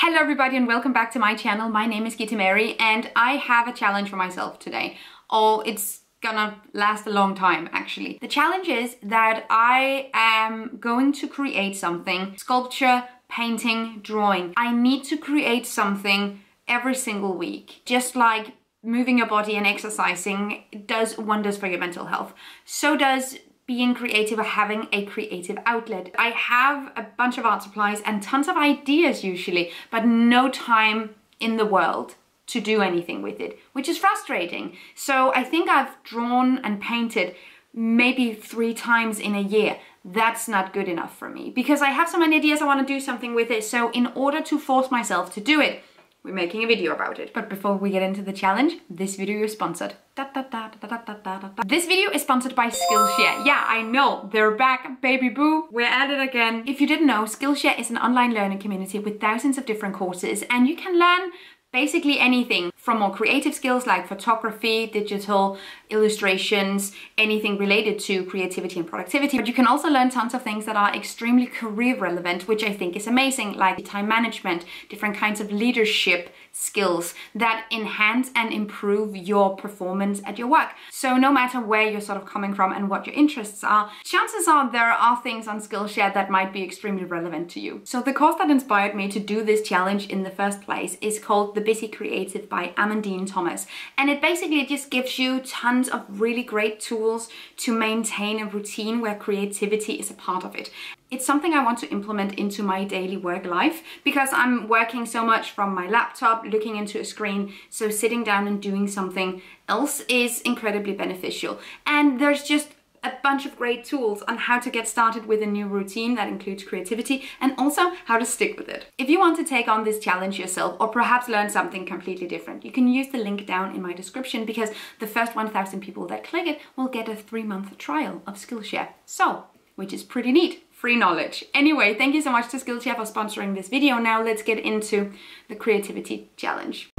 Hello everybody and welcome back to my channel. My name is Gitte Mary and I have a challenge for myself today. Oh, it's gonna last a long time actually. The challenge is that I am going to create something, sculpture, painting, drawing. I need to create something every single week. Just like moving your body and exercising does wonders for your mental health. So does being creative or having a creative outlet. I have a bunch of art supplies and tons of ideas usually, but no time in the world to do anything with it, which is frustrating. So I think I've drawn and painted maybe 3 times in a year. That's not good enough for me because I have so many ideas, I want to do something with it. So in order to force myself to do it, we're making a video about it. But before we get into the challenge, this video is sponsored. This video is sponsored by Skillshare. Yeah, I know, they're back, baby boo. We're at it again. If you didn't know, Skillshare is an online learning community with thousands of different courses, and you can learn basically anything from more creative skills like photography, digital, illustrations, anything related to creativity and productivity. But you can also learn tons of things that are extremely career relevant, which I think is amazing, like time management, different kinds of leadership skills that enhance and improve your performance at your work. So no matter where you're sort of coming from and what your interests are, chances are there are things on Skillshare that might be extremely relevant to you. So the course that inspired me to do this challenge in the first place is called The Busy Creative by Amandine Thomas. And it basically just gives you tons of really great tools to maintain a routine where creativity is a part of it. It's something I want to implement into my daily work life because I'm working so much from my laptop, looking into a screen, so sitting down and doing something else is incredibly beneficial. And there's just a bunch of great tools on how to get started with a new routine that includes creativity and also how to stick with it. If you want to take on this challenge yourself or perhaps learn something completely different, you can use the link down in my description because the first 1,000 people that click it will get a 3-month trial of Skillshare. So, which is pretty neat. Free knowledge. Anyway, thank you so much to Skillshare for sponsoring this video. Now let's get into the creativity challenge.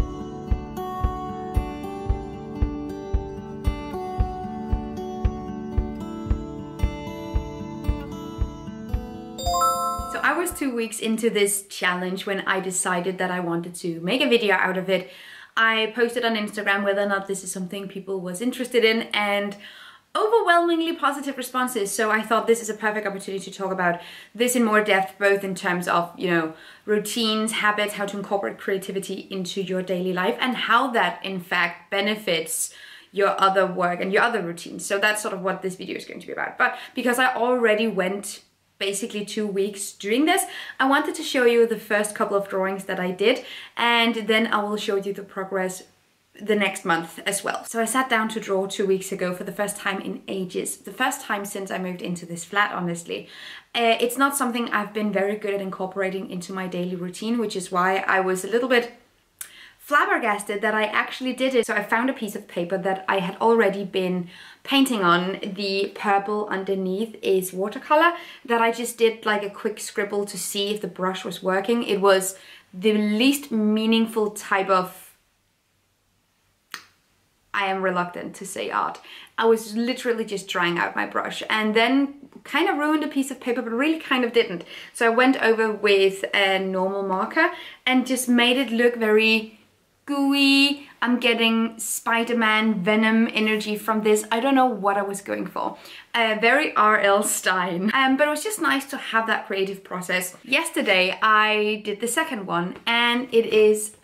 So I was 2 weeks into this challenge when I decided that I wanted to make a video out of it. I posted on Instagram whether or not this is something people was interested in, and overwhelmingly positive responses. So I thought this is a perfect opportunity to talk about this in more depth, both in terms of, you know, routines, habits, how to incorporate creativity into your daily life and how that in fact benefits your other work and your other routines. So that's sort of what this video is going to be about. But because I already went basically 2 weeks doing this, I wanted to show you the first couple of drawings that I did, and then I will show you the progress the next month as well. So I sat down to draw 2 weeks ago for the first time in ages. The first time since I moved into this flat, honestly. It's not something I've been very good at incorporating into my daily routine, which is why I was a little bit flabbergasted that I actually did it. So I found a piece of paper that I had already been painting on. The purple underneath is watercolor that I just did like a quick scribble to see if the brush was working. It was the least meaningful type of, I am reluctant to say art. I was literally just trying out my brush and then kind of ruined a piece of paper, but really kind of didn't. So I went over with a normal marker and just made it look very gooey. I'm getting Spider-Man Venom energy from this. I don't know what I was going for. Very R.L. Stein. But it was just nice to have that creative process. Yesterday I did the second one and it is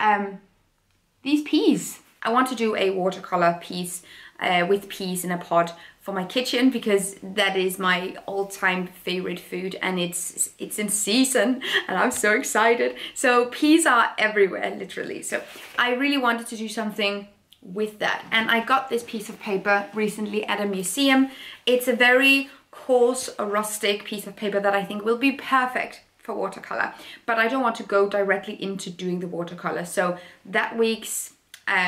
these peas. I want to do a watercolor piece with peas in a pot for my kitchen because that is my all-time favorite food and it's in season and I'm so excited. So peas are everywhere, literally. So I really wanted to do something with that. And I got this piece of paper recently at a museum. It's a very coarse, rustic piece of paper that I think will be perfect for watercolor. But I don't want to go directly into doing the watercolor. So that week's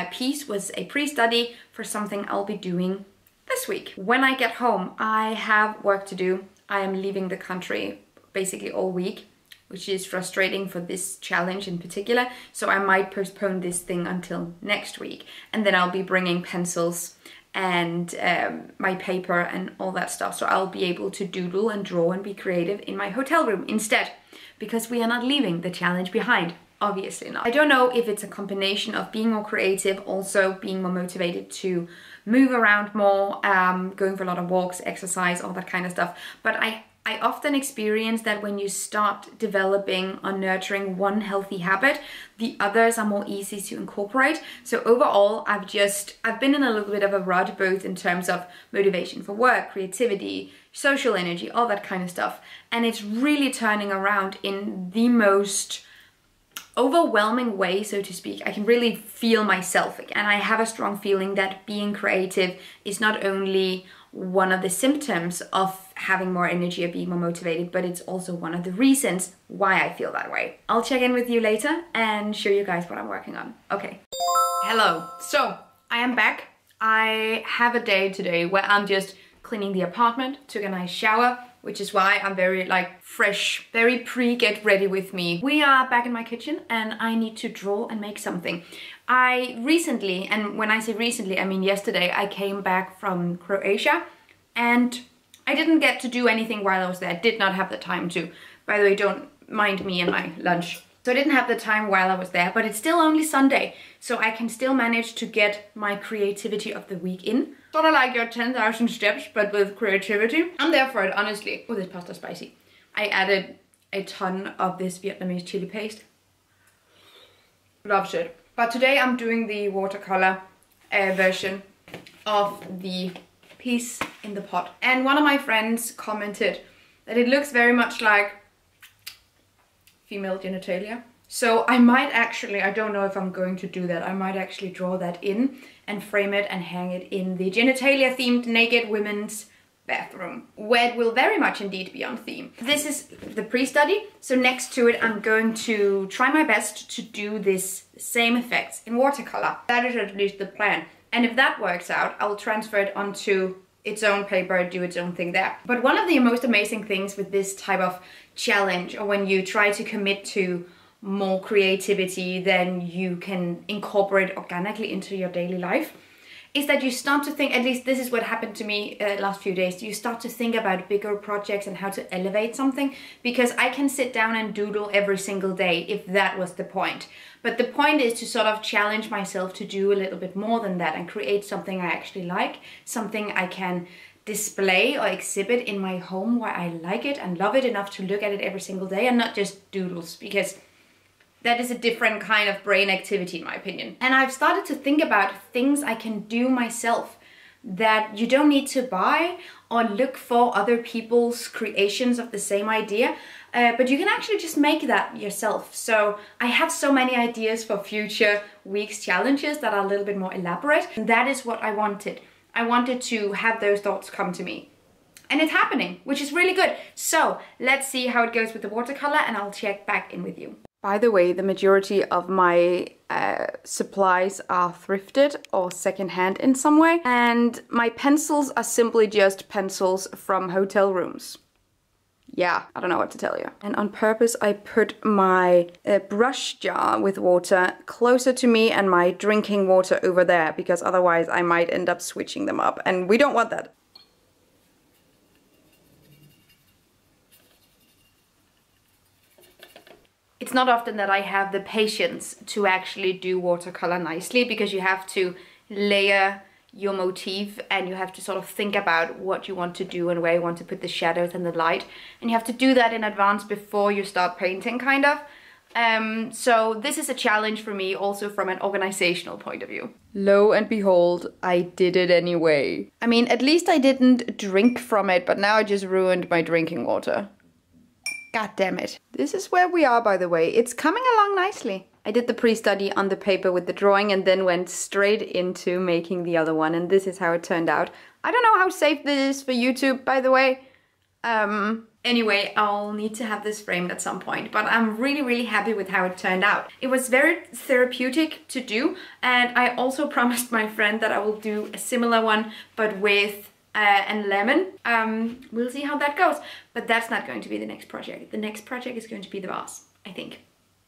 piece was a pre-study for something I'll be doing this week. When I get home, I have work to do. I am leaving the country basically all week, which is frustrating for this challenge in particular. So I might postpone this thing until next week. And then I'll be bringing pencils and my paper and all that stuff. So I'll be able to doodle and draw and be creative in my hotel room instead, because we are not leaving the challenge behind. Obviously not. I don't know if it's a combination of being more creative, also being more motivated to move around more, going for a lot of walks, exercise, all that kind of stuff. But I often experience that when you start developing or nurturing one healthy habit, the others are more easy to incorporate. So overall, I've been in a little bit of a rut, both in terms of motivation for work, creativity, social energy, all that kind of stuff. And it's really turning around in the most overwhelming way, so to speak. I can really feel myself, and I have a strong feeling that being creative is not only one of the symptoms of having more energy or being more motivated, but it's also one of the reasons why I feel that way. I'll check in with you later and show you guys what I'm working on. Okay. Hello. So I am back. I have a day today where I'm just cleaning the apartment, took a nice shower, which is why I'm very like fresh, very get ready with me. We are back in my kitchen and I need to draw and make something. I recently, and when I say recently, I mean yesterday, I came back from Croatia and I didn't get to do anything while I was there. I did not have the time to. By the way, don't mind me and my lunch. So I didn't have the time while I was there, but it's still only Sunday, so I can still manage to get my creativity of the week in. Sort of like your 10,000 steps, but with creativity. I'm there for it, honestly. Oh, this pasta's spicy. I added a ton of this Vietnamese chili paste. Loves it. But today I'm doing the watercolor version of the piece in the pot. And one of my friends commented that it looks very much like female genitalia. So I might actually, I don't know if I'm going to do that, I might actually draw that in and frame it and hang it in the genitalia themed naked women's bathroom, where it will very much indeed be on theme. This is the pre-study, so next to it I'm going to try my best to do this same effects in watercolor. That is at least the plan. And if that works out, I'll transfer it onto its own paper, do its own thing there. But one of the most amazing things with this type of challenge, or when you try to commit to more creativity than you can incorporate organically into your daily life, is that you start to think, at least this is what happened to me last few days, you start to think about bigger projects and how to elevate something, because I can sit down and doodle every single day if that was the point. But the point is to sort of challenge myself to do a little bit more than that and create something I actually like, something I can display or exhibit in my home where I like it and love it enough to look at it every single day, and not just doodles, because that is a different kind of brain activity in my opinion. And I've started to think about things I can do myself that you don't need to buy or look for other people's creations of the same idea, but you can actually just make that yourself. So I have so many ideas for future week's challenges that are a little bit more elaborate. And that is what I wanted. I wanted to have those thoughts come to me. And it's happening, which is really good. So let's see how it goes with the watercolor and I'll check back in with you. By the way, the majority of my supplies are thrifted or secondhand in some way. And my pencils are simply just pencils from hotel rooms. Yeah, I don't know what to tell you. And on purpose, I put my brush jar with water closer to me and my drinking water over there, because otherwise I might end up switching them up. And we don't want that. It's not often that I have the patience to actually do watercolor nicely, because you have to layer your motif and you have to sort of think about what you want to do and where you want to put the shadows and the light. And you have to do that in advance before you start painting, kind of. So this is a challenge for me also from an organizational point of view. Lo and behold, I did it anyway. I mean, at least I didn't drink from it, but now I just ruined my drinking water. God damn it. This is where we are, by the way. It's coming along nicely. I did the pre-study on the paper with the drawing and then went straight into making the other one, and this is how it turned out. I don't know how safe this is for YouTube, by the way. Anyway, I'll need to have this framed at some point, but I'm really happy with how it turned out. It was very therapeutic to do, and I also promised my friend that I will do a similar one, but with and lemon. We'll see how that goes, but that's not going to be the next project. The next project is going to be the vase, I think.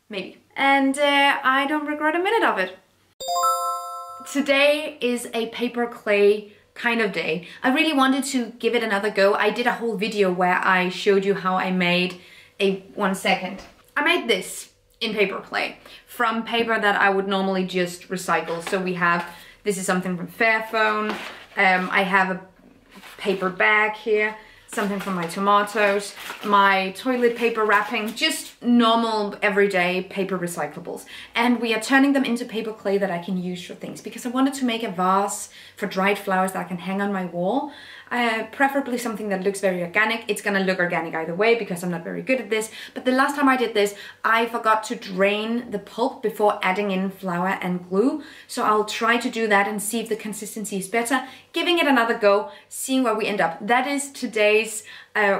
Maybe. And I don't regret a minute of it. Today is a paper clay kind of day. I really wanted to give it another go. I did a whole video where I showed you how I made a, 1 second. I made this. in paper clay from paper that I would normally just recycle. So we have, this is something from Fairphone. I have a paper bag here, something from my tomatoes, my toilet paper wrapping, just normal everyday paper recyclables. And we are turning them into paper clay that I can use for things, because I wanted to make a vase for dried flowers that I can hang on my wall. Preferably something that looks very organic. It's gonna look organic either way because I'm not very good at this. But the last time I did this, I forgot to drain the pulp before adding in flour and glue. So I'll try to do that and see if the consistency is better, giving it another go, seeing where we end up. That is today's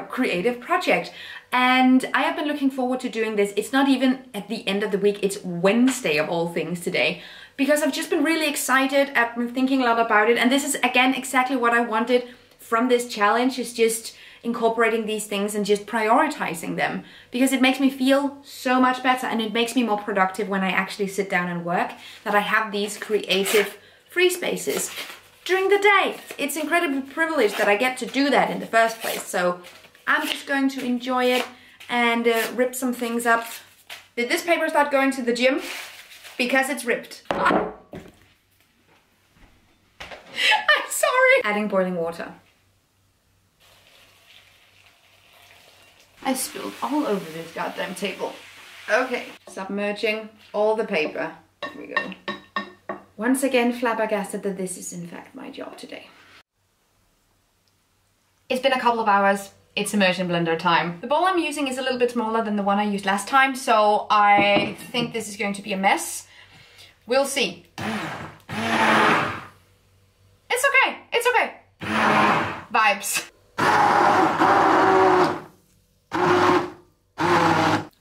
creative project. And I have been looking forward to doing this. It's not even at the end of the week, it's Wednesday of all things today, because I've just been really excited. I've been thinking a lot about it. And this is, again, exactly what I wanted from this challenge, is just incorporating these things and just prioritizing them, because it makes me feel so much better and it makes me more productive when I actually sit down and work, that I have these creative free spaces during the day. It's incredibly privileged that I get to do that in the first place. So I'm just going to enjoy it and rip some things up. Did this paper start going to the gym? Because it's ripped. I'm sorry. Adding boiling water. I spilled all over this goddamn table. Okay, submerging all the paper. Here we go. Once again, flabbergasted that this is in fact my job today. It's been a couple of hours. It's immersion blender time. The bowl I'm using is a little bit smaller than the one I used last time, so I think this is going to be a mess. We'll see. It's okay. It's okay. Vibes.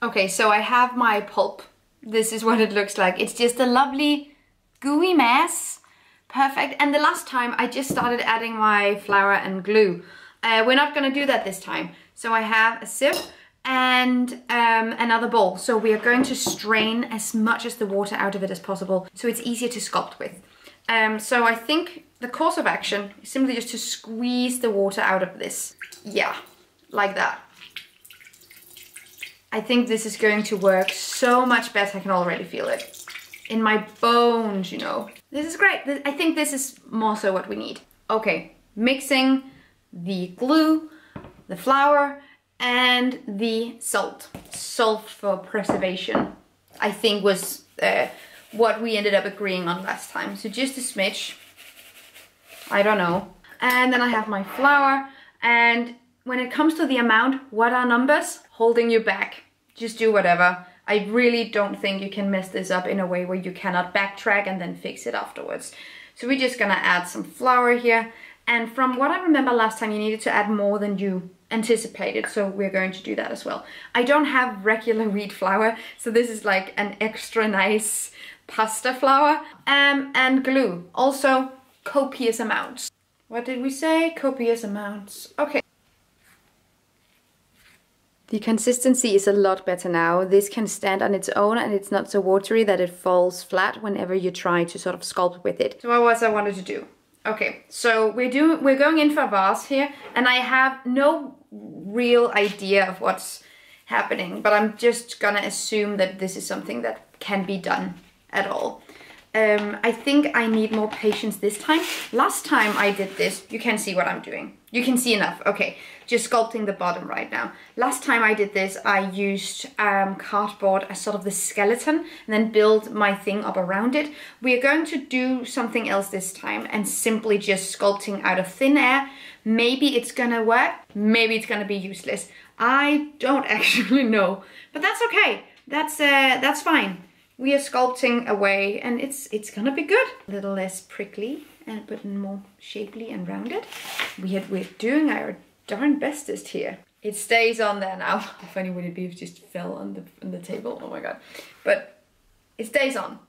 Okay, so I have my pulp. This is what it looks like. It's just a lovely gooey mess. Perfect. And the last time I just started adding my flour and glue. We're not gonna do that this time. So I have a sieve and another bowl. So we are going to strain as much as the water out of it as possible, so it's easier to sculpt with. So I think the course of action is simply just to squeeze the water out of this. Yeah, like that. I think this is going to work so much better. I can already feel it in my bones, you know. This is great. I think this is more so what we need. Okay, mixing the glue, the flour, and the salt. Salt for preservation, I think, was what we ended up agreeing on last time. So just a smidge. I don't know. And then I have my flour, and when it comes to the amount, what are numbers holding you back? Just do whatever. I really don't think you can mess this up in a way where you cannot backtrack and then fix it afterwards. So we're just gonna add some flour here. And from what I remember last time, you needed to add more than you anticipated. So we're going to do that as well. I don't have regular wheat flour, so this is like an extra nice pasta flour. And glue, also copious amounts. What did we say? Copious amounts. Okay. The consistency is a lot better now. This can stand on its own and it's not so watery that it falls flat whenever you try to sort of sculpt with it. So what was I wanted to do? Okay, so we're going in for a vase here, and I have no real idea of what's happening, but I'm just gonna assume that this is something that can be done at all. I think I need more patience this time. Last time I did this, you can see what I'm doing. You can see enough. Okay, just sculpting the bottom right now. Last time I did this, I used cardboard as sort of the skeleton and then build my thing up around it. We are going to do something else this time and simply just sculpting out of thin air. Maybe it's gonna work, maybe it's gonna be useless. I don't actually know, but that's okay. That's fine. We are sculpting away and it's gonna be good. A little less prickly and but more shapely and rounded. We're doing our darn bestest here. It stays on there now. How funny would it be if it just fell on the table? Oh my god. But it stays on.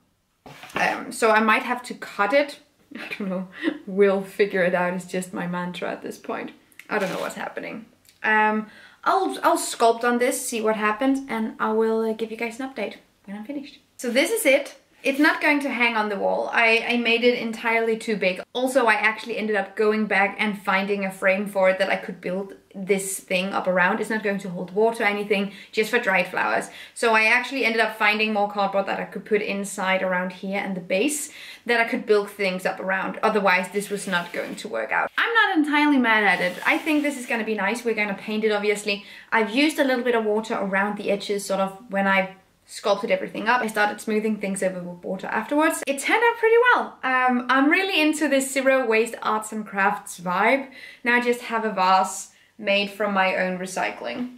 So I might have to cut it. I don't know. We'll figure it out. It's just my mantra at this point. I don't know what's happening. I'll sculpt on this, see what happens, and I will give you guys an update when I'm finished. So this is it. It's not going to hang on the wall. I made it entirely too big. Also, I actually ended up going back and finding a frame for it that I could build this thing up around. It's not going to hold water or anything, just for dried flowers. So I actually ended up finding more cardboard that I could put inside around here and the base that I could build things up around. Otherwise, this was not going to work out. I'm not entirely mad at it. I think this is going to be nice. We're going to paint it, obviously. I've used a little bit of water around the edges, sort of when I sculpted everything up. I started smoothing things over with water afterwards. It turned out pretty well. I'm really into this zero waste arts and crafts vibe. Now I just have a vase made from my own recycling.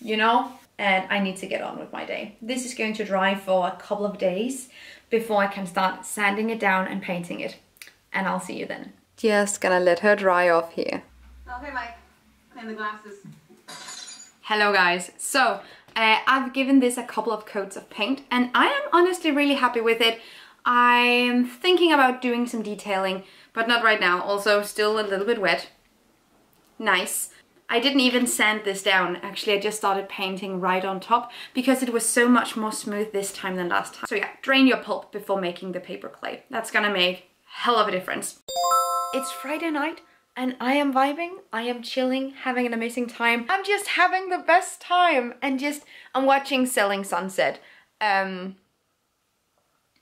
You know? And I need to get on with my day. This is going to dry for a couple of days before I can start sanding it down and painting it. And I'll see you then. Just gonna let her dry off here. Okay, Mike. And the glasses. Hello guys. So I've given this a couple of coats of paint and I am honestly really happy with it. I'm thinking about doing some detailing, but not right now. Also still a little bit wet. Nice. I didn't even sand this down. Actually, I just started painting right on top because it was so much more smooth this time than last time. So yeah, drain your pulp before making the paper clay. That's gonna make hell of a difference. It's Friday night. And I am vibing, I am chilling, having an amazing time. I'm just having the best time and I'm watching Selling Sunset. I'm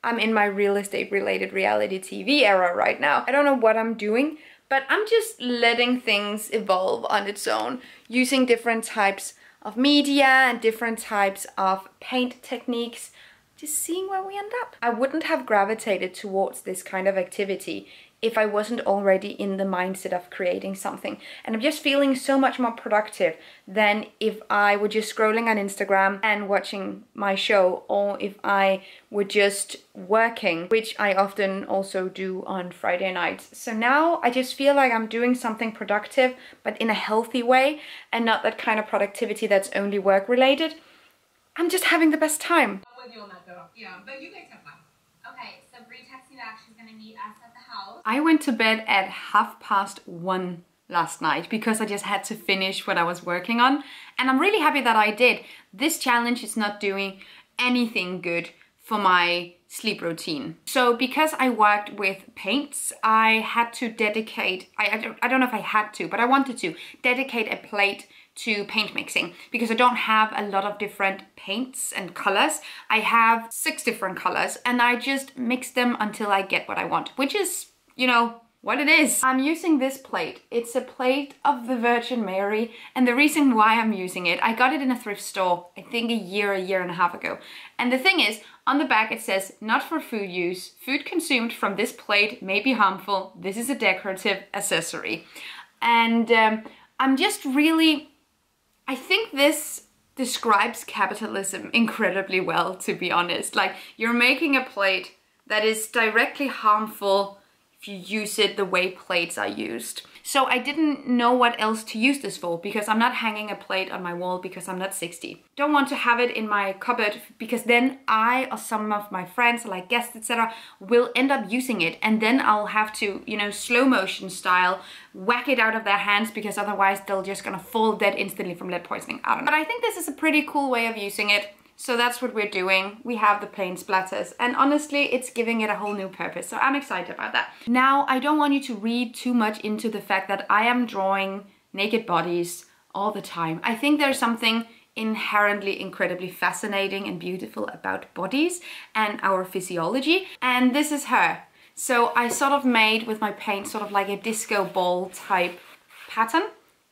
in my real estate related reality TV era right now. I don't know what I'm doing, but I'm just letting things evolve on its own, using different types of media and different types of paint techniques, just seeing where we end up. I wouldn't have gravitated towards this kind of activity if I wasn't already in the mindset of creating something. And I'm just feeling so much more productive than if I were just scrolling on Instagram and watching my show, or if I were just working, which I often also do on Friday nights. So now I just feel like I'm doing something productive, but in a healthy way, and not that kind of productivity that's only work related. I'm just having the best time. I'm with you on that though. Yeah, but you guys have fun. Okay, so Bree texted me back. She's gonna meet us at the house. I went to bed at 1:30 last night because I just had to finish what I was working on. And I'm really happy that I did. This challenge is not doing anything good for my sleep routine. So because I worked with paints, I had to dedicate, I don't know if I had to, but I wanted to dedicate a plate to paint mixing because I don't have a lot of different paints and colors. I have 6 different colors and I just mix them until I get what I want, which is, you know, what it is. I'm using this plate. It's a plate of the Virgin Mary, and the reason why I'm using it, I got it in a thrift store, I think a year and a half ago. And the thing is, on the back it says, not for food use. Food consumed from this plate may be harmful. This is a decorative accessory. And I'm just really, I think this describes capitalism incredibly well, to be honest. Like, you're making a plate that is directly harmful if you use it the way plates are used. So I didn't know what else to use this for because I'm not hanging a plate on my wall because I'm not 60. Don't want to have it in my cupboard because then I or some of my friends, like guests, etc., will end up using it, and then I'll have to, you know, slow motion style whack it out of their hands because otherwise they're just gonna fall dead instantly from lead poisoning. I don't know. But I think this is a pretty cool way of using it. So that's what we're doing. We have the paint splatters and honestly it's giving it a whole new purpose. So I'm excited about that. Now, I don't want you to read too much into the fact that I am drawing naked bodies all the time. I think there's something inherently incredibly fascinating and beautiful about bodies and our physiology. And this is her. So I sort of made with my paint sort of like a disco ball type pattern.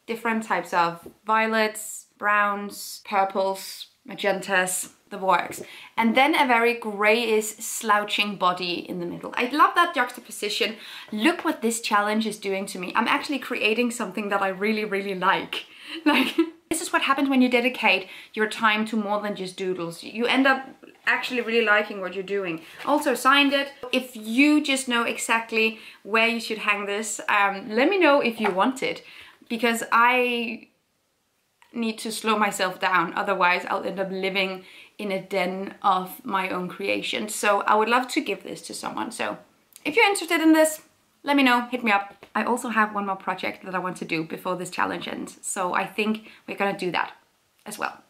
Different types of violets, browns, purples, magentas, the works. And then a very grayish slouching body in the middle. I love that juxtaposition. Look what this challenge is doing to me. I'm actually creating something that I really, really like. Like, this is what happens when you dedicate your time to more than just doodles. You end up actually really liking what you're doing. Also signed it. If you just know exactly where you should hang this, let me know if you want it, because I need to slow myself down, otherwise I'll end up living in a den of my own creation. So I would love to give this to someone. So if you're interested in this, let me know, hit me up. I also have one more project that I want to do before this challenge ends, so I think we're gonna do that as well.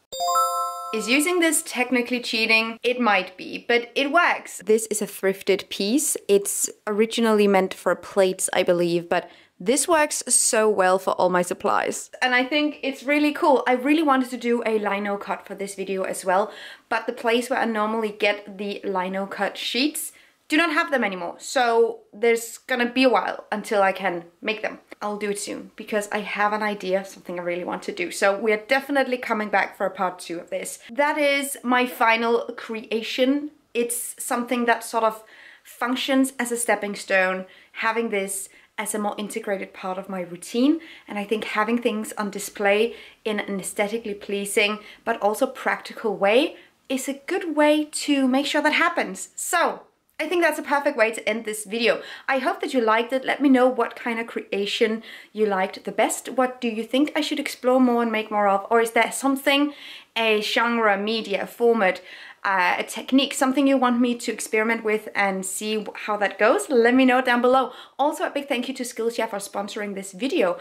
Is using this technically cheating? It might be, but it works. This is a thrifted piece. It's originally meant for plates, I believe, but this works so well for all my supplies. And I think it's really cool. I really wanted to do a lino cut for this video as well, but the place where I normally get the lino cut sheets do not have them anymore. So there's gonna be a while until I can make them. I'll do it soon because I have an idea of something I really want to do. So we are definitely coming back for a part 2 of this. That is my final creation. It's something that sort of functions as a stepping stone, having this as a more integrated part of my routine. And I think having things on display in an aesthetically pleasing but also practical way is a good way to make sure that happens. So I think that's a perfect way to end this video. I hope that you liked it. Let me know what kind of creation you liked the best. What do you think I should explore more and make more of? Or is there something, a genre, media, a format, a technique, something you want me to experiment with and see how that goes? Let me know down below. Also, a big thank you to Skillshare for sponsoring this video.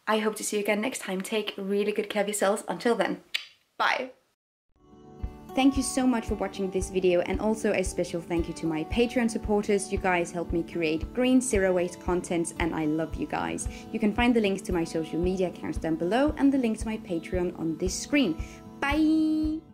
I hope to see you again next time. Take really good care of yourselves. Until then, bye. Thank you so much for watching this video, and also a special thank you to my Patreon supporters. You guys help me create green, zero waste content, and I love you guys. You can find the links to my social media accounts down below and the link to my Patreon on this screen. Bye!